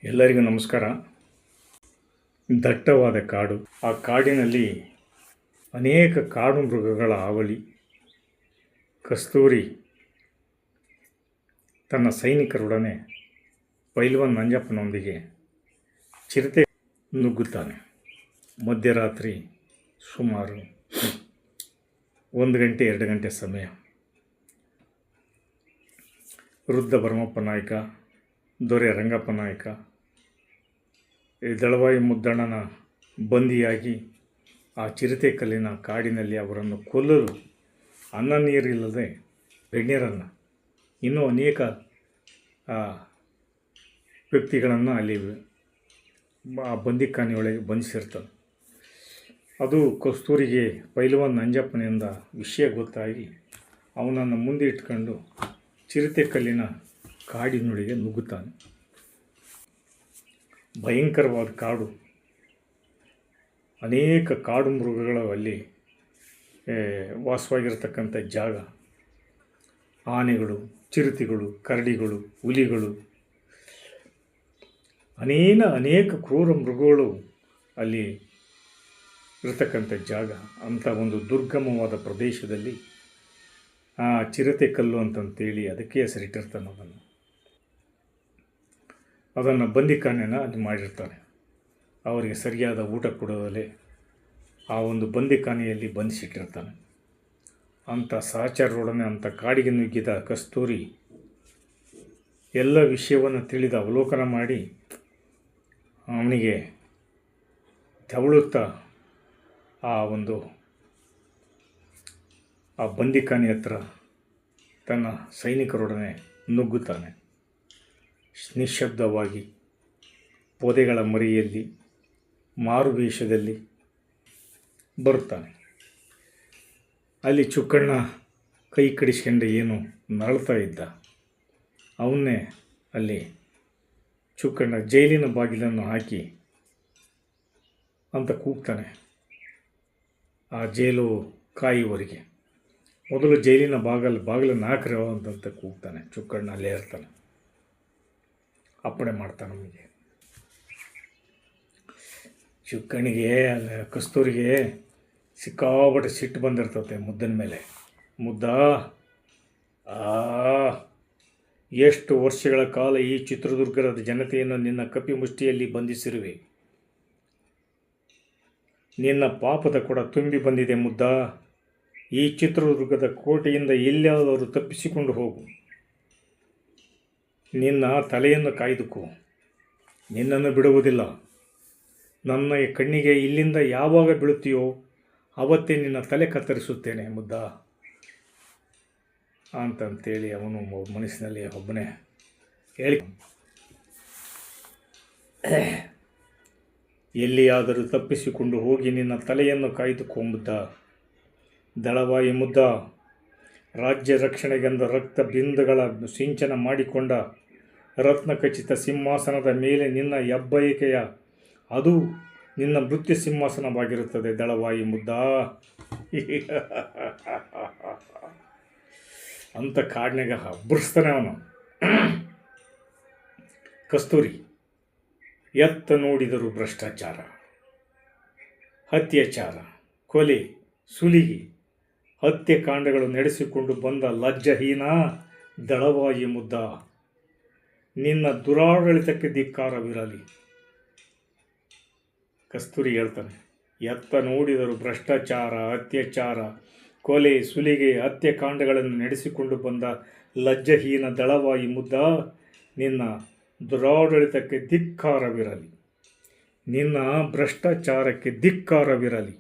ಎಲ್ಲರಿಗೂ ನಮಸ್ಕಾರ. ದಟ್ಟವಾದ ಕಾಡು. ಆ ಕಾಡಿನಲ್ಲಿ ಅನೇಕ ಕಾಡು ಮೃಗಗಳ ಹಾವಳಿ. ಕಸ್ತೂರಿ ತನ್ನ ಸೈನಿಕರೊಡನೆ ಪೈಲ್ವಾನ್ ನಂಜಪ್ಪನೊಂದಿಗೆ ಚಿರತೆ ನುಗ್ಗುತ್ತಾನೆ. ಮಧ್ಯರಾತ್ರಿ ಸುಮಾರು 1 ಗಂಟೆ 2 ಗಂಟೆ ಸಮಯ. ವೃದ್ಧ ಭರಮಪ್ಪ ನಾಯಕ, ದೊರೆ ರಂಗಪ್ಪ ನಾಯಕ ದಳವಾಯಿ ಮುದ್ದಣ್ಣನ ಬಂದಿಯಾಗಿ ಆ ಚಿರತೆ ಕಲ್ಲಿನ ಕಾಡಿನಲ್ಲಿ ಅವರನ್ನು ಕೊಲ್ಲಲು ಅನ್ನ ನೀರಿಲ್ಲದೆ ಗಣ್ಯರನ್ನು ಇನ್ನೂ ಅನೇಕ ವ್ಯಕ್ತಿಗಳನ್ನು ಅಲ್ಲಿ ಆ ಬಂದಿಖಾನೆಯೊಳಗೆ ಬಂಧಿಸಿರ್ತಾನೆ. ಅದು ಕಸ್ತೂರಿಗೆ ಪೈಲ್ವಾನ್ ನಂಜಪ್ಪನಿಂದ ವಿಷಯ ಗೊತ್ತಾಗಿ ಅವನನ್ನು ಮುಂದೆ ಇಟ್ಕೊಂಡು ಚಿರತೆ ಕಲ್ಲಿನ ಕಾಡಿನೊಳಗೆ ನುಗ್ಗುತ್ತಾನೆ. ಭಯಂಕರವಾದ ಕಾಡು. ಅನೇಕ ಕಾಡು ಮೃಗಗಳು ಅಲ್ಲಿ ವಾಸವಾಗಿರತಕ್ಕಂಥ ಜಾಗ. ಆನೆಗಳು, ಚಿರತೆಗಳು, ಕರಡಿಗಳು, ಹುಲಿಗಳು, ಅನೇಕ ಕ್ರೂರ ಮೃಗಗಳು ಅಲ್ಲಿ ಇರತಕ್ಕಂಥ ಜಾಗ. ಅಂಥ ಒಂದು ದುರ್ಗಮವಾದ ಪ್ರದೇಶದಲ್ಲಿ ಆ ಚಿರತೆ ಕಲ್ಲು ಅಂತಂತೇಳಿ ಅದಕ್ಕೆ ಹೆಸರಿಟ್ಟಿರ್ತಾನೆ. ಅದನ್ನು ಬಂದಿಖಾನೆನ ಅದು ಮಾಡಿರ್ತಾನೆ. ಅವರಿಗೆ ಸರಿಯಾದ ಊಟ ಕೊಡೋದಲ್ಲೇ ಆ ಒಂದು ಬಂದಿಖಾನೆಯಲ್ಲಿ ಬಂಧಿಸಿಟ್ಟಿರ್ತಾನೆ. ಅಂಥ ಸಹಚರರೊಡನೆ ಅಂಥ ಕಾಡಿಗೆ ನುಗ್ಗಿದ ಕಸ್ತೂರಿ ಎಲ್ಲ ವಿಷಯವನ್ನು ತಿಳಿದು ಅವಲೋಕನ ಮಾಡಿ ಅವನಿಗೆ ತೆವಳುತ್ತಾ ಆ ಬಂದಿಖಾನೆ ಹತ್ರ ತನ್ನ ಸೈನಿಕರೊಡನೆ ನುಗ್ಗುತ್ತಾನೆ. ನಿಶ್ಶಬ್ದವಾಗಿ ಪೊದೆಗಳ ಮರೆಯಲ್ಲಿ ಮಾರುವೇಷದಲ್ಲಿ ಬರುತ್ತಾನೆ. ಅಲ್ಲಿ ಚುಕ್ಕಣ್ಣ ಕೈ ಕಡಿಸ್ಕೊಂಡು ಏನು ನರಳ್ತಾ ಇದ್ದ. ಅವನ್ನೇ ಅಲ್ಲಿ ಚುಕ್ಕಣ್ಣ ಜೈಲಿನ ಬಾಗಿಲನ್ನು ಹಾಕಿ ಅಂತ ಕೂಗ್ತಾನೆ. ಆ ಜೈಲು ಕಾಯುವವರಿಗೆ ಮೊದಲು ಜೈಲಿನ ಬಾಗಿಲನ್ನು ಹಾಕ್ರಿ ಅಂತಂತ ಕೂಗ್ತಾನೆ. ಚುಕ್ಕಣ್ಣ ಅಲ್ಲೇ ಇರ್ತಾನೆ, ಅಪ್ಪಣೆ ಮಾಡ್ತಾನೆ. ನಮಗೆ ಚುಕ್ಕಣ್ಣಿಗೆ ಕಸ್ತೂರಿಗೆ ಸಿಕ್ಕಾಪಟ್ಟೆ ಸಿಟ್ಟು ಬಂದಿರ್ತತೆ ಮುದ್ದನ ಮೇಲೆ. ಮುದ್ದ, ಎಷ್ಟು ವರ್ಷಗಳ ಕಾಲ ಈ ಚಿತ್ರದುರ್ಗದ ಜನತೆಯನ್ನು ನಿನ್ನ ಕಪಿಮುಷ್ಟಿಯಲ್ಲಿ ಬಂಧಿಸಿರುವೆ. ನಿನ್ನ ಪಾಪದ ಕೊಡ ತುಂಬಿ ಬಂದಿದೆ ಮುದ್ದ. ಈ ಚಿತ್ರದುರ್ಗದ ಕೋಟೆಯಿಂದ ಎಲ್ಲಿಯಾದರೂ ತಪ್ಪಿಸಿಕೊಂಡು ಹೋಗು. ನಿನ್ನ ತಲೆಯನ್ನು ಕಾಯ್ದುಕೋ. ನಿನ್ನನ್ನು ಬಿಡುವುದಿಲ್ಲ. ನನ್ನ ಕಣ್ಣಿಗೆ ಇಲ್ಲಿಂದ ಯಾವಾಗ ಬೀಳುತ್ತೀಯೋ ಆವತ್ತೇ ನಿನ್ನ ತಲೆ ಕತ್ತರಿಸುತ್ತೇನೆ ಮುದ್ದ ಅಂತಂತೇಳಿ ಅವನು ಮನಸ್ಸಿನಲ್ಲಿ ಒಬ್ಬನೇ ಹೇಳಿ, ಎಲ್ಲಿಯಾದರೂ ತಪ್ಪಿಸಿಕೊಂಡು ಹೋಗಿ ನಿನ್ನ ತಲೆಯನ್ನು ಕಾಯ್ದುಕೋ ಮುದ್ದ. ದಳವಾಯಿ ಮುದ್ದ, ರಾಜ್ಯ ರಕ್ಷಣೆಗೆಂದು ರಕ್ತ ಬಿಂದುಗಳ ಸಿಂಚನ ಮಾಡಿಕೊಂಡ ರತ್ನಖಚಿತ ಸಿಂಹಾಸನದ ಮೇಲೆ ನಿನ್ನ ಹೆಬ್ಬಯಕೆಯ ಅದು ನಿನ್ನ ಮೃತ್ಯು ಸಿಂಹಾಸನವಾಗಿರುತ್ತದೆ ದಳವಾಯಿ ಮುದ್ದ ಅಂತ ಕಾಡಿನಾಗ ಹಬ್ಬರಿಸ್ತಾನೆ ಅವನು. ಕಸ್ತೂರಿ ಎತ್ತ ನೋಡಿದರೂ ಭ್ರಷ್ಟಾಚಾರ, ಅತ್ಯಾಚಾರ, ಕೊಲೆ, ಸುಲಿಗೆ, ಹತ್ಯೆಕಾಂಡಗಳು ನಡೆಸಿಕೊಂಡು ಬಂದ ಲಜ್ಜಹೀನ ದಳವಾಯಿ ಮುದ್ದ. ನಿನ್ನ ದುರಾಡಳಿತಕ್ಕೆ ಧಿಕ್ಕಾರವಿರಲಿ. ಕಸ್ತೂರಿ ಹೇಳ್ತಾನೆ, ಎತ್ತ ನೋಡಿದರೂ ಭ್ರಷ್ಟಾಚಾರ, ಅತ್ಯಾಚಾರ, ಕೊಲೆ, ಸುಲಿಗೆ, ಹತ್ಯೆಕಾಂಡಗಳನ್ನು ನಡೆಸಿಕೊಂಡು ಬಂದ ಲಜ್ಜಹೀನ ದಳವಾಯಿ ಮುದ್ದ. ನಿನ್ನ ದುರಾಡಳಿತಕ್ಕೆ ಧಿಕ್ಕಾರವಿರಲಿ. ನಿನ್ನ ಭ್ರಷ್ಟಾಚಾರಕ್ಕೆ ಧಿಕ್ಕಾರವಿರಲಿ.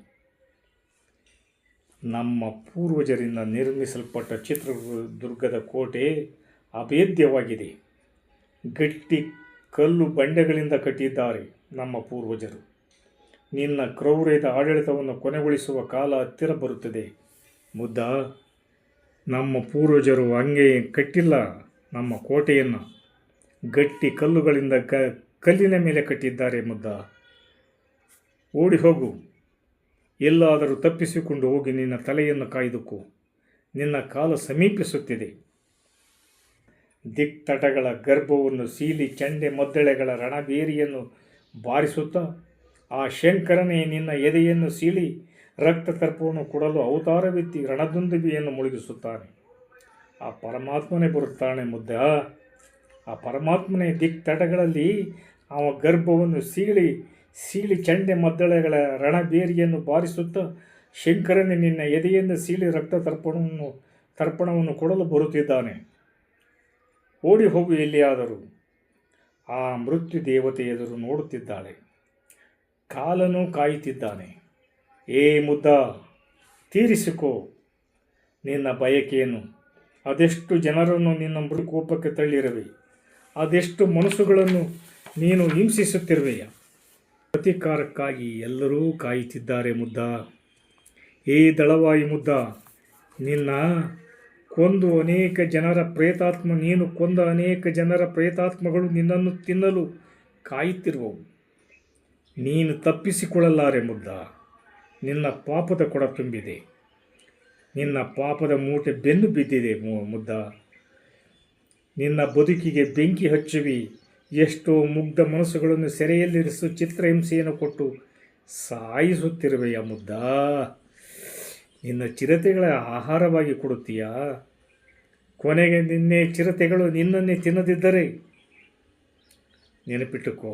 ನಮ್ಮ ಪೂರ್ವಜರಿಂದ ನಿರ್ಮಿಸಲ್ಪಟ್ಟ ಚಿತ್ರದುರ್ಗದ ಕೋಟೆ ಅಭೇದ್ಯವಾಗಿದೆ. ಗಟ್ಟಿ ಕಲ್ಲು ಬಂಡೆಗಳಿಂದ ಕಟ್ಟಿದ್ದಾರೆ ನಮ್ಮ ಪೂರ್ವಜರು. ನಿನ್ನ ಕ್ರೌರ್ಯದ ಆಡಳಿತವನ್ನು ಕೊನೆಗೊಳಿಸುವ ಕಾಲ ಹತ್ತಿರ ಬರುತ್ತದೆ ಮುದ್ದ. ನಮ್ಮ ಪೂರ್ವಜರು ಹಂಗೆ ಕಟ್ಟಿಲ್ಲ ನಮ್ಮ ಕೋಟೆಯನ್ನು. ಗಟ್ಟಿ ಕಲ್ಲುಗಳಿಂದ ಕಲ್ಲಿನ ಮೇಲೆ ಕಟ್ಟಿದ್ದಾರೆ ಮುದ್ದ. ಓಡಿ ಹೋಗು. ಎಲ್ಲಾದರೂ ತಪ್ಪಿಸಿಕೊಂಡು ಹೋಗಿ ನಿನ್ನ ತಲೆಯನ್ನು ಕಾಯ್ದುಕೋ. ನಿನ್ನ ಕಾಲ ಸಮೀಪಿಸುತ್ತಿದೆ. ದಿಕ್ತಟಗಳ ಗರ್ಭವನ್ನು ಸೀಳಿ ಚಂಡೆ ಮದ್ದಳೆಗಳ ರಣಬೇರಿಯನ್ನು ಬಾರಿಸುತ್ತಾ ಆ ಶಂಕರನೇ ನಿನ್ನ ಎದೆಯನ್ನು ಸೀಳಿ ರಕ್ತ ತರ್ಪವನ್ನು ಕೊಡಲು ಅವತಾರವೆತ್ತಿ ರಣದುಂದುಬಿಯನ್ನು ಮುಳುಗಿಸುತ್ತಾನೆ. ಆ ಪರಮಾತ್ಮನೇ ಬರುತ್ತಾನೆ ಮುದ್ದ. ಆ ಪರಮಾತ್ಮನೇ ದಿಕ್ತಟಗಳಲ್ಲಿ ಅವ ಗರ್ಭವನ್ನು ಸೀಳಿ ಚಂಡೆ ಮದ್ದಳೆಗಳ ರಣಬೇರಿಯನ್ನು ಬಾರಿಸುತ್ತಾ ಶಂಕರನೇ ನಿನ್ನ ಎದೆಯನ್ನು ಸೀಳಿ ರಕ್ತ ತರ್ಪಣವನ್ನು ಕೊಡಲು ಬರುತ್ತಿದ್ದಾನೆ. ಓಡಿ ಹೋಗು ಎಲ್ಲಿಯಾದರೂ. ಆ ಮೃತ್ಯು ದೇವತೆ ಎದುರು ನೋಡುತ್ತಿದ್ದಾಳೆ. ಕಾಲನು ಕಾಯುತ್ತಿದ್ದಾನೆ. ಏ ಮುದ್ದ, ತೀರಿಸಿಕೋ ನಿನ್ನ ಬಯಕೆಯನ್ನು. ಅದೆಷ್ಟು ಜನರನ್ನು ನಿನ್ನ ಮೃಕೋಪಕ್ಕೆ ತಳ್ಳಿರುವೆ, ಅದೆಷ್ಟು ಮನಸ್ಸುಗಳನ್ನು ನೀನು ಹಿಂಸಿಸುತ್ತಿರುವೆಯ. ಪ್ರತೀಕಾರಕ್ಕಾಗಿ ಎಲ್ಲರೂ ಕಾಯುತ್ತಿದ್ದಾರೆ ಮುದ್ದ. ಏ ದಳವಾಯಿ ಮುದ್ದ, ನಿನ್ನ ಕೊಂದು ಅನೇಕ ಜನರ ಪ್ರೇತಾತ್ಮ ನೀನು ಕೊಂದ ಅನೇಕ ಜನರ ಪ್ರೇತಾತ್ಮಗಳು ನಿನ್ನನ್ನು ತಿನ್ನಲು ಕಾಯುತ್ತಿರುವವು. ನೀನು ತಪ್ಪಿಸಿಕೊಳ್ಳಲಾರೆ ಮುದ್ದ. ನಿನ್ನ ಪಾಪದ ಕೊಡ ತುಂಬಿದೆ. ನಿನ್ನ ಪಾಪದ ಮೂಟೆ ಬೆನ್ನು ಬಿದ್ದಿದೆ ಮುದ್ದ. ನಿನ್ನ ಬದುಕಿಗೆ ಬೆಂಕಿ ಹಚ್ಚುವಿ. ಎಷ್ಟೋ ಮುಗ್ಧ ಮನಸ್ಸುಗಳನ್ನು ಸೆರೆಯಲ್ಲಿರಿಸು ಚಿತ್ರಹಿಂಸೆಯನ್ನು ಕೊಟ್ಟು ಸಾಯಿಸುತ್ತಿರುವೆಯ ಮುದ್ದ. ನಿನ್ನ ಚಿರತೆಗಳ ಆಹಾರವಾಗಿ ಕೊಡುತ್ತೀಯಾ? ಕೊನೆಗೆ ನಿನ್ನೆ ಚಿರತೆಗಳು ನಿನ್ನನ್ನೇ ತಿನ್ನದಿದ್ದರೆ ನೆನಪಿಟ್ಟುಕೋ.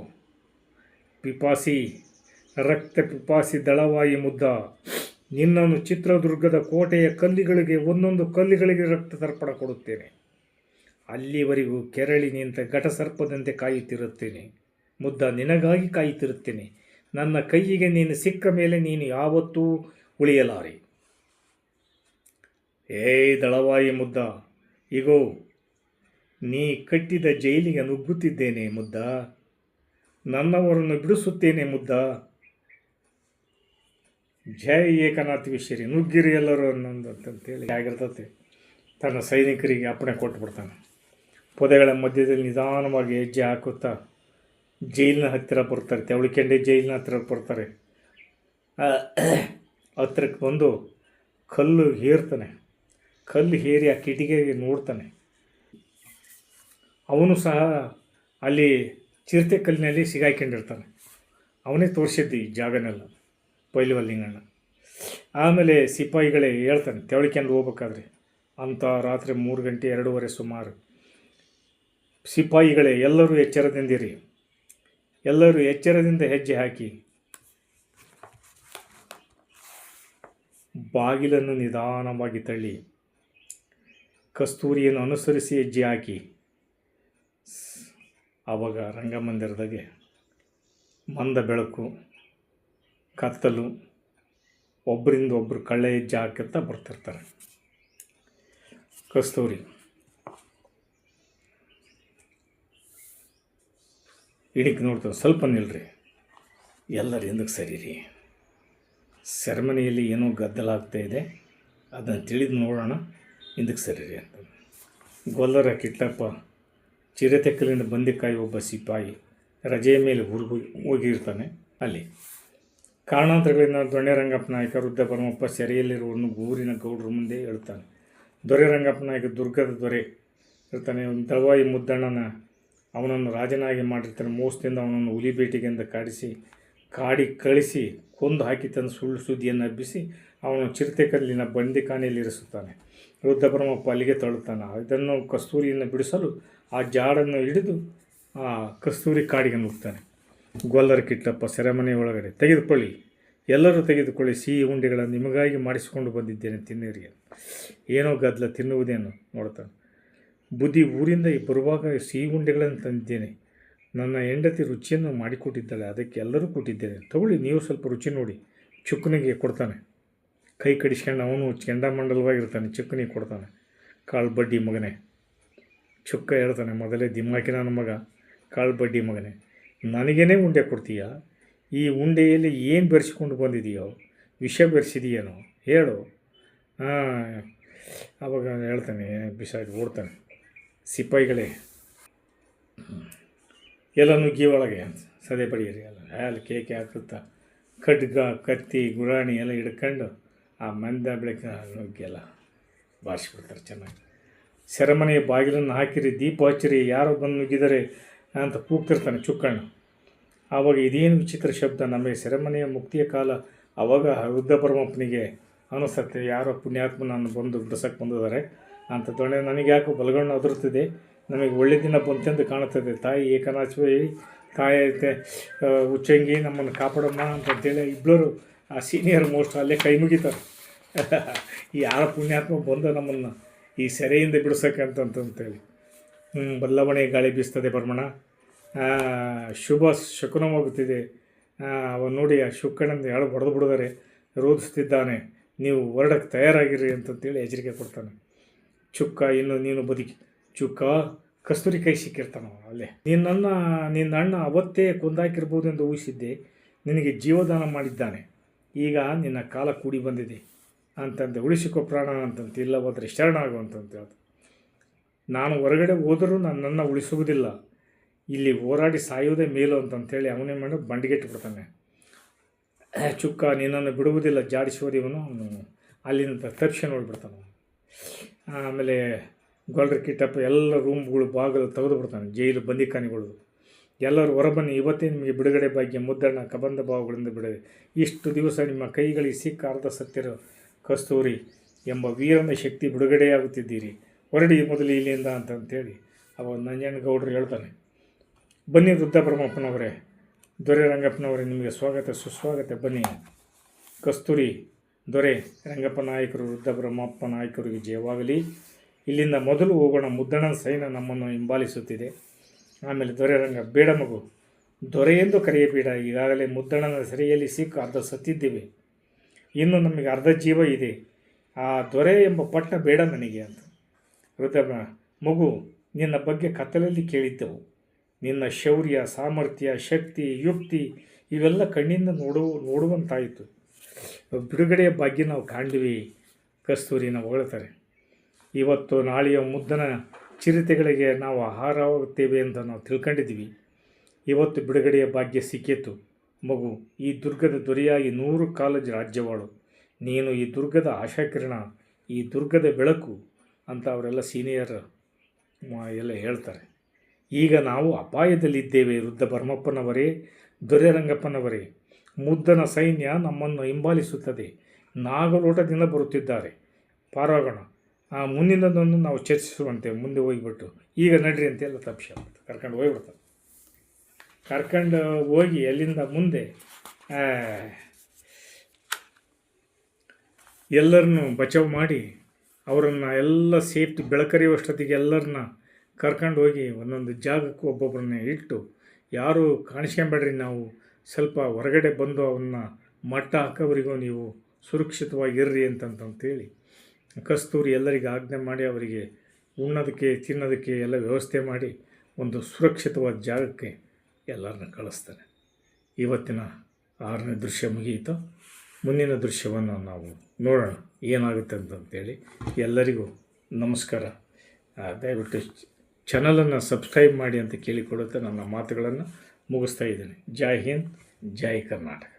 ಪಿಪಾಸಿ, ರಕ್ತ ಪಿಪಾಸಿ ದಳವಾಯಿ ಮುದ್ದ, ನಿನ್ನನ್ನು ಚಿತ್ರದುರ್ಗದ ಕೋಟೆಯ ಕಲ್ಲಿಗಳಿಗೆ ಒಂದೊಂದು ಕಲ್ಲಿಗಳಿಗೆ ರಕ್ತ ತರ್ಪಣ ಕೊಡುತ್ತೇನೆ. ಅಲ್ಲಿವರೆಗೂ ಕೆರಳಿ ನಿಂತ ಘಟಸರ್ಪದಂತೆ ಕಾಯುತ್ತಿರುತ್ತೇನೆ ಮುದ್ದ. ನಿನಗಾಗಿ ಕಾಯುತ್ತಿರುತ್ತೇನೆ. ನನ್ನ ಕೈಯಿಗೆ ನೀನು ಸಿಕ್ಕ ಮೇಲೆ ನೀನು ಯಾವತ್ತೂ ಉಳಿಯಲಾರೆ. ಏಯ್ ದಳವಾಯಿ ಮುದ್ದ, ಇಗೋ ನೀ ಕಟ್ಟಿದ ಜೈಲಿಗೆ ನುಗ್ಗುತ್ತಿದ್ದೇನೆ ಮುದ್ದ. ನನ್ನವರನ್ನು ಬಿಡಿಸುತ್ತೇನೆ ಮುದ್ದ. ಜೈ ಏಕನಾಥ ವಿಶ್ವರಿ. ನುಗ್ಗಿರಿ ಎಲ್ಲರೂ ಅಂತಂತೇಳಿ ಆಗಿರ್ತತೆ. ತನ್ನ ಸೈನಿಕರಿಗೆ ಅಪ್ಪಣೆ ಕೊಟ್ಟುಬಿಡ್ತಾನೆ. ಪೊದೆಗಳ ಮಧ್ಯದಲ್ಲಿ ನಿಧಾನವಾಗಿ ಹೆಜ್ಜೆ ಹಾಕುತ್ತಾ ಜೈಲಿನ ಹತ್ತಿರ ಬರ್ತಾರೆ. ತೆವಳಿಕೆಂಡೆ ಜೈಲಿನ ಹತ್ತಿರ ಬರ್ತಾರೆ. ಹತ್ತಿರಕ್ಕೆ ಬಂದು ಕಲ್ಲು ಹೇರ್ತಾನೆ. ಕಲ್ಲು ಹೇರಿ ಆ ಕಿಟಿಕಿಗೆ ನೋಡ್ತಾನೆ. ಅವನು ಸಹ ಅಲ್ಲಿ ಚಿರತೆ ಕಲ್ಲಿನಲ್ಲಿ ಸಿಗಾಕೊಂಡಿರ್ತಾನೆ. ಅವನೇ ತೋರಿಸಿದ್ದು ಈ ಜಾಗನೆಲ್ಲ ಪೈಲ್ವಲ್ಲಿಂಗಣ್ಣ. ಆಮೇಲೆ ಸಿಪಾಯಿಗಳೇ ಹೇಳ್ತಾನೆ ತೆವಳಿಕೊಂಡು ಹೋಗ್ಬೇಕಾದ್ರೆ. ಅಂಥ ರಾತ್ರಿ 3 ಗಂಟೆ 2:30 ಸುಮಾರು. ಸಿಪಾಯಿಗಳೇ ಎಲ್ಲರೂ ಎಚ್ಚರದಿಂದಿರಿ. ಎಲ್ಲರೂ ಎಚ್ಚರದಿಂದ ಹೆಜ್ಜೆ ಹಾಕಿ ಬಾಗಿಲನ್ನು ನಿಧಾನವಾಗಿ ತಳ್ಳಿ ಕಸ್ತೂರಿಯನ್ನು ಅನುಸರಿಸಿ ಹೆಜ್ಜೆ ಹಾಕಿ. ಆವಾಗ ರಂಗಮಂದಿರದಾಗೆ ಮಂದ ಬೆಳಕು, ಕತ್ತಲು, ಒಬ್ಬರಿಂದ ಒಬ್ಬರು ಕಳ್ಳೆ ಹೆಜ್ಜೆ ಹಾಕುತ್ತಾ ಬರ್ತಿರ್ತಾರೆ. ಕಸ್ತೂರಿ ಇಡಕ್ಕೆ ನೋಡ್ತಾರೆ. ಸ್ವಲ್ಪ ನಿಲ್ರಿ, ಎಲ್ಲರೂ ಹಿಂದಕ್ಕೆ ಸರಿರಿ. ಸೆರೆಮನಿಯಲ್ಲಿ ಏನೋ ಗದ್ದಲ ಆಗ್ತಾಯಿದೆ, ಅದನ್ನು ತಿಳಿದು ನೋಡೋಣ, ಹಿಂದಕ್ಕೆ ಸರಿರಿ ಅಂತ. ಗೊಲ್ಲರ ಕಿಟ್ಟಪ್ಪ ಚಿರತೆಕ್ಕಲಿನ ಬಂದಿಕಾಯಿ ಒಬ್ಬ ಸಿಪಾಯಿ ರಜೆಯ ಮೇಲೆ ಹೋಗಿರ್ತಾನೆ. ಅಲ್ಲಿ ಕಾರಣಾಂತರಗಳಿಂದ ದೊಣ್ಣೆ ರಂಗಪ್ಪ ನಾಯಕ ವೃದ್ಧ ಪರಮಪ್ಪ ಸೆರೆಯಲ್ಲಿರುವನ್ನು ಊರಿನ ಗೌಡರ ಮುಂದೆ ಹೇಳ್ತಾನೆ. ದೊರೆ ರಂಗಪ್ಪ ನಾಯಕ ದುರ್ಗದ ದೊರೆ ಇರ್ತಾನೆ. ದಳವಾಯಿ ಮುದ್ದಣ್ಣನ ಅವನನ್ನು ರಾಜನಾಗಿ ಮಾಡಿರ್ತಾನೆ. ಮೋಸದಿಂದ ಅವನನ್ನು ಹುಲಿ ಬೇಟೆಗೆಂದು ಕಳಿಸಿ ಕೊಂದು ಹಾಕಿ ತಂದು ಸುಳ್ಳು ಸುದ್ದಿಯನ್ನು ಹಬ್ಬಿಸಿ ಅವನು ಚಿರತೆ ಕಲ್ಲಿನ ಬಂದಿಖಾನೆಯಲ್ಲಿ ಇರಿಸುತ್ತಾನೆ. ವೃದ್ಧ ಪರಮಪ್ಪ ಅಲ್ಲಿಗೆ ತಳ್ಳುತ್ತಾನೆ. ಇದನ್ನು ಕಸ್ತೂರಿಯನ್ನು ಬಿಡಿಸಲು ಆ ಜಾಡನ್ನು ಹಿಡಿದು ಆ ಕಸ್ತೂರಿ ಕಾಡಿಗೆ ನುಗ್ತಾನೆ. ಗೊಲ್ಲರ ಕಿಟ್ಟಪ್ಪ ಸೆರೆಮನೆ ಒಳಗಡೆ ತೆಗೆದುಕೊಳ್ಳಿ, ಎಲ್ಲರೂ ತೆಗೆದುಕೊಳ್ಳಿ, ಸಿಹಿ ಉಂಡೆಗಳನ್ನು ನಿಮಗಾಗಿ ಮಾಡಿಸಿಕೊಂಡು ಬಂದಿದ್ದೇನೆ, ತಿನ್ನಿರಿ. ಏನೋ ಗದ್ದಲ, ತಿನ್ನುವುದೇನು ನೋಡ್ತಾನೆ. ಬುದ್ಧಿ, ಊರಿಂದ ಬರುವಾಗ ಸಿಹಿ ಉಂಡೆಗಳನ್ನು ತಂದಿದ್ದೇನೆ. ನನ್ನ ಹೆಂಡತಿ ರುಚಿಯನ್ನು ಮಾಡಿಕೊಟ್ಟಿದ್ದಾಳೆ, ಅದಕ್ಕೆ ಎಲ್ಲರೂ ಕೊಟ್ಟಿದ್ದೇನೆ, ತಗೊಳ್ಳಿ, ನೀವು ಸ್ವಲ್ಪ ರುಚಿ ನೋಡಿ. ಚುಕ್ಕನಿಗೆ ಕೊಡ್ತಾನೆ. ಕೈ ಕಡಿಸ್ಕೊಂಡು ಅವನು ಕೆಂಡಾಮಂಡಲವಾಗಿರ್ತಾನೆ. ಚುಕ್ಕನಿಗೆ ಕೊಡ್ತಾನೆ. ಕಾಳು ಬಡ್ಡಿ ಮಗನೇ. ಚುಕ್ಕ ಹೇಳ್ತಾನೆ, ಮೊದಲೇ ದಿಮಾಕಿನ ನನ್ನ ಮಗ, ಕಾಳು ಬಡ್ಡಿ ಮಗನೇ, ನನಗೇನೇ ಉಂಡೆ ಕೊಡ್ತೀಯ? ಈ ಉಂಡೆಯಲ್ಲಿ ಏನು ಬೆರೆಸ್ಕೊಂಡು ಬಂದಿದೆಯೋ? ವಿಷ ಬೆರೆಸಿದೆಯೇನೋ ಹೇಳು. ಆವಾಗ ಹೇಳ್ತಾನೆ, ಬಿಸಾಡಿ ಓಡ್ತಾನೆ. ಸಿಪಾಯಿಗಳೇ ಎಲ್ಲ ನುಗ್ಗಿ ಒಳಗೆ ಸದೆ ಬಡಿಯಿರಿ, ಎಲ್ಲ ಅಲ್ಲಿ ಕೇಕೆ ಹಾಕುತ್ತಾ ಖಡ್ಗ, ಕತ್ತಿ, ಗುರಾಣಿ ಎಲ್ಲ ಹಿಡ್ಕೊಂಡು ಆ ಮಂದ ಬೆಳಕಿನ ನುಗ್ಗೆಲ್ಲ ಬಾರಿಸ್ಬಿಡ್ತಾರೆ ಚೆನ್ನಾಗಿ. ಸೆರೆಮನೆಯ ಬಾಗಿಲನ್ನು ಹಾಕಿರಿ, ದೀಪ ಹಚ್ಚಿರಿ, ಯಾರೋ ಬಂದು ನುಗ್ಗಿದರೆ ಅಂತ ಕೂಗ್ತಿರ್ತಾನೆ ಚುಕ್ಕಣ್ಣ. ಆವಾಗ ಇದೇನು ವಿಚಿತ್ರ ಶಬ್ದ, ನಮಗೆ ಸೆರೆಮನೆಯ ಮುಕ್ತಿಯ ಕಾಲ. ಆವಾಗ ವೃದ್ಧ ಪರಮಪ್ಪನಿಗೆ ಅನಿಸುತ್ತೆ, ಯಾರೋ ಪುಣ್ಯಾತ್ಮನನ್ನು ಬಂದು ಬಿಡಿಸಕ್ಕೆ ಬಂದಿದ್ದಾರೆ ಅಂತ. ದೊಣ್ಣೆ ನನಗೆ ಯಾಕೋ ಬಲಗಣ್ಣು ಅದರುತ್ತಿದೆ, ನಮಗೆ ಒಳ್ಳೆ ದಿನ ಬಂತೆಂದು ಕಾಣುತ್ತದೆ. ತಾಯಿ ಏಕನಾಥೇಶ್ವರಿ, ತಾಯಿ ಉಚ್ಚಂಗಿ ನಮ್ಮನ್ನು ಕಾಪಾಡಮ್ಮ ಅಂತಂತೇಳಿ ಇಬ್ಬರು ಆ ಸೀನಿಯರ್ ಮೋಸ್ಟ್ ಅಲ್ಲೇ ಕೈ ಮುಗಿತಾರೆ. ಯಾರ ಪುಣ್ಯಾತ್ಮ ಬಂದ ನಮ್ಮನ್ನು ಈ ಸೆರೆಯಿಂದ ಬಿಡಿಸೋಕೆ ಅಂತಂತೇಳಿ. ಬಲ್ಲವಣೆ ಗಾಳಿ ಬೀಸ್ತದೆ ಬರ್ಮಣ, ಶುಭ ಶಕುನವಾಗುತ್ತಿದೆ. ಅವನು ನೋಡಿ ಆ ಶುಕ್ಕಣ್ಣಂದು ಎಳೆ ಹೊಡೆದು ಬಿಡಿದರೆ ರೋಧಿಸ್ತಿದ್ದಾನೆ, ನೀವು ಹೊರಡಕ್ಕೆ ತಯಾರಾಗಿರಿ ಅಂತಂತೇಳಿ ಎಚ್ಚರಿಕೆ ಕೊಡ್ತಾನೆ. ಚುಕ್ಕ, ಇನ್ನು ನೀನು ಬದುಕಿ. ಚುಕ್ಕ ಕಸ್ತೂರಿ ಕೈ ಸಿಕ್ಕಿರ್ತಾನ ಅಲ್ಲೇ. ನಿನ್ನ ಅಣ್ಣ ಅವತ್ತೇ ಕೊಂದಾಕಿರ್ಬೋದು ಎಂದು ಊಹಿಸಿದ್ದೆ, ನಿನಗೆ ಜೀವದಾನ ಮಾಡಿದ್ದಾನೆ, ಈಗ ನಿನ್ನ ಕಾಲ ಕೂಡಿ ಬಂದಿದೆ ಅಂತಂದೆ. ಉಳಿಸಿಕೊ ಪ್ರಾಣ ಅಂತಂತ, ಇಲ್ಲ ಹೋದರೆ ಶರಣಾಗು ಅಂತಂತ ಹೇಳ್ದು. ನಾನು ಹೊರಗಡೆ ಹೋದರೂ ನನ್ನನ್ನು ಉಳಿಸುವುದಿಲ್ಲ, ಇಲ್ಲಿ ಹೋರಾಡಿ ಸಾಯುವುದೇ ಮೇಲು ಅಂತಂತೇಳಿ ಅವನೇ ಮಾಡಿ ಬಂಡಿಗೆಟ್ಟು ಬಿಡ್ತಾನೆ. ಚುಕ್ಕ ನಿನ್ನನ್ನು ಬಿಡುವುದಿಲ್ಲ ಜಾಡಿಸುವುದೇ ಇವನು. ಅಲ್ಲಿಂದ ತಪ್ಪಿಸಿ ನೋಡಿಬಿಡ್ತಾನೆ. ಆಮೇಲೆ ಗೊಲ್ರ ಕಿಟ್ಟಪ್ಪ ಎಲ್ಲ ರೂಮ್ಗಳು ಬಾಗಿಲು ತೆಗೆದು ಬಿಡ್ತಾನೆ, ಜೈಲು ಬಂದಿಖಾನೆಗಳು. ಎಲ್ಲರೂ ಹೊರಬನ್ನಿ, ಇವತ್ತೇ ನಿಮಗೆ ಬಿಡುಗಡೆ ಭಾಗ್ಯ, ಮುದ್ದಣ್ಣ ಕಬಂಧ ಭಾವಗಳಿಂದ ಬಿಡುಗಡೆ. ಇಷ್ಟು ದಿವಸ ನಿಮ್ಮ ಕೈಗಳಿಗೆ ಸಿಕ್ಕ ಅರ್ಧ ಸತ್ಯರು ಕಸ್ತೂರಿ ಎಂಬ ವೀರನ ಶಕ್ತಿ ಬಿಡುಗಡೆಯಾಗುತ್ತಿದ್ದೀರಿ, ಹೊರಡಿ ಮೊದಲು ಇಲ್ಲಿಂದ ಅಂತಂತೇಳಿ ಅವ ನಂಜನಗೌಡರು ಹೇಳ್ತಾನೆ. ಬನ್ನಿ ವೃದ್ಧ ಪರಮಪ್ಪನವರೇ, ದೊರೆ ರಂಗಪ್ಪನವರೇ, ನಿಮಗೆ ಸ್ವಾಗತ ಸುಸ್ವಾಗತ, ಬನ್ನಿ. ಕಸ್ತೂರಿ, ದೊರೆ ರಂಗಪ್ಪ ನಾಯಕರು, ವೃದ್ಧ ಬ್ರಹ್ಮಪ್ಪ ನಾಯಕರಿಗೆ ಜಯವಾಗಲಿ. ಇಲ್ಲಿಂದ ಮೊದಲು ಹೋಗೋಣ, ಮುದ್ದಣ್ಣನ ಸೈನ್ಯ ನಮ್ಮನ್ನು ಹಿಂಬಾಲಿಸುತ್ತಿದೆ. ಆಮೇಲೆ ದೊರೆ ರಂಗ, ಬೇಡ ಮಗು, ದೊರೆ ಎಂದು ಕರೆಯಬೇಡ, ಈಗಾಗಲೇ ಮುದ್ದಣ್ಣನ ಸೆರೆಯಲ್ಲಿ ಸಿಕ್ಕ ಅರ್ಧ ಸತ್ತಿದ್ದೇವೆ, ಇನ್ನು ನಮಗೆ ಅರ್ಧ ಜೀವ ಇದೆ, ಆ ದೊರೆ ಎಂಬ ಪಟ್ಟ ಬೇಡ ನನಗೆ ಅಂತ. ವೃದ್ಧ, ಮಗು, ನಿನ್ನ ಬಗ್ಗೆ ಕತ್ತಲಲ್ಲಿ ಕೇಳಿದ್ದೆವು, ನಿನ್ನ ಶೌರ್ಯ, ಸಾಮರ್ಥ್ಯ, ಶಕ್ತಿ, ಯುಕ್ತಿ ಇವೆಲ್ಲ ಕಣ್ಣಿಂದ ನೋಡುವಂತಾಯಿತು. ಬಿಡುಗಡೆಯ ಭಾಗ್ಯ ನಾವು ಕಾಣ್ತೀವಿ. ಕಸ್ತೂರಿನ ಹೊಗಳ್ತಾರೆ. ಇವತ್ತು ನಾಳೆಯ ಮುದ್ದನ ಚಿರತೆಗಳಿಗೆ ನಾವು ಆಹಾರವಾಗುತ್ತೇವೆ ಅಂತ ನಾವು ತಿಳ್ಕೊಂಡಿದ್ದೀವಿ. ಇವತ್ತು ಬಿಡುಗಡೆಯ ಭಾಗ್ಯ ಸಿಕ್ಕಿತು. ಮಗು, ಈ ದುರ್ಗದ ದೊರೆಯಾಗಿ 100 ಕಾಲೇಜ್ ರಾಜ್ಯವಾಳು, ನೀನು ಈ ದುರ್ಗದ ಆಶಾಕಿರಣ, ಈ ದುರ್ಗದ ಬೆಳಕು ಅಂತ ಅವರೆಲ್ಲ ಸೀನಿಯರ್ ಎಲ್ಲ ಹೇಳ್ತಾರೆ. ಈಗ ನಾವು ಅಪಾಯದಲ್ಲಿದ್ದೇವೆ ವೃದ್ಧ ಭರಮಪ್ಪನವರೇ, ದೊರೆ ರಂಗಪ್ಪನವರೇ, ಮುದ್ದನ ಸೈನ್ಯ ನಮ್ಮನ್ನು ಹಿಂಬಾಲಿಸುತ್ತದೆ, ನಾಗಲೋಟದಿಂದ ಬರುತ್ತಿದ್ದಾರೆ, ಪಾರಾಗೋಣ, ಮುಂದಿನದನ್ನು ನಾವು ಚರ್ಚಿಸುವಂತೆ, ಮುಂದೆ ಹೋಗಿಬಿಟ್ಟು ಈಗ ನಡ್ರಿ ಅಂತೆಲ್ಲ ತಪ್ಪಿಸಿ ಕರ್ಕೊಂಡು ಹೋಗ್ಬಿಡ್ತಾರೆ. ಕರ್ಕೊಂಡು ಹೋಗಿ ಅಲ್ಲಿಂದ ಮುಂದೆ ಎಲ್ಲರನ್ನು ಬಚಾವ್ ಮಾಡಿ ಅವರನ್ನು ಎಲ್ಲ ಸೇಫ್ಟಿ ಬೆಳಕರಿಯುವಷ್ಟೊತ್ತಿಗೆ ಎಲ್ಲರನ್ನ ಕರ್ಕೊಂಡು ಹೋಗಿ ಒಂದೊಂದು ಜಾಗಕ್ಕೂ ಒಬ್ಬೊಬ್ಬರನ್ನೇ ಇಟ್ಟು, ಯಾರು ಕಾಣಿಸ್ಕೊಂಬೇಡ್ರಿ, ನಾವು ಸ್ವಲ್ಪ ಹೊರಗಡೆ ಬಂದು ಅವನ್ನ ಮಟ್ಟ ಹಾಕೋವರಿಗೂ ನೀವು ಸುರಕ್ಷಿತವಾಗಿರ್ರಿ ಅಂತಂತೇಳಿ ಕಸ್ತೂರಿ ಎಲ್ಲರಿಗೆ ಆಜ್ಞೆ ಮಾಡಿ ಅವರಿಗೆ ಉಣ್ಣೋದಕ್ಕೆ ತಿನ್ನೋದಕ್ಕೆ ಎಲ್ಲ ವ್ಯವಸ್ಥೆ ಮಾಡಿ ಒಂದು ಸುರಕ್ಷಿತವಾದ ಜಾಗಕ್ಕೆ ಎಲ್ಲರನ್ನ ಕಳಿಸ್ತಾನೆ. ಇವತ್ತಿನ 6ನೇ ದೃಶ್ಯ ಮುಗಿಯಿತು. ಮುಂದಿನ ದೃಶ್ಯವನ್ನು ನಾವು ನೋಡೋಣ ಏನಾಗುತ್ತೆ ಅಂತಂತೇಳಿ. ಎಲ್ಲರಿಗೂ ನಮಸ್ಕಾರ. ದಯವಿಟ್ಟು ಚಾನಲನ್ನು ಸಬ್ಸ್ಕ್ರೈಬ್ ಮಾಡಿ ಅಂತ ಕೇಳಿಕೊಡುತ್ತೆ ನನ್ನ ಮಾತುಗಳನ್ನು ಮುಗಿಸ್ತಾ ಇದ್ದೀನಿ. ಜೈ ಹಿಂದ್, ಜೈ ಕರ್ನಾಟಕ.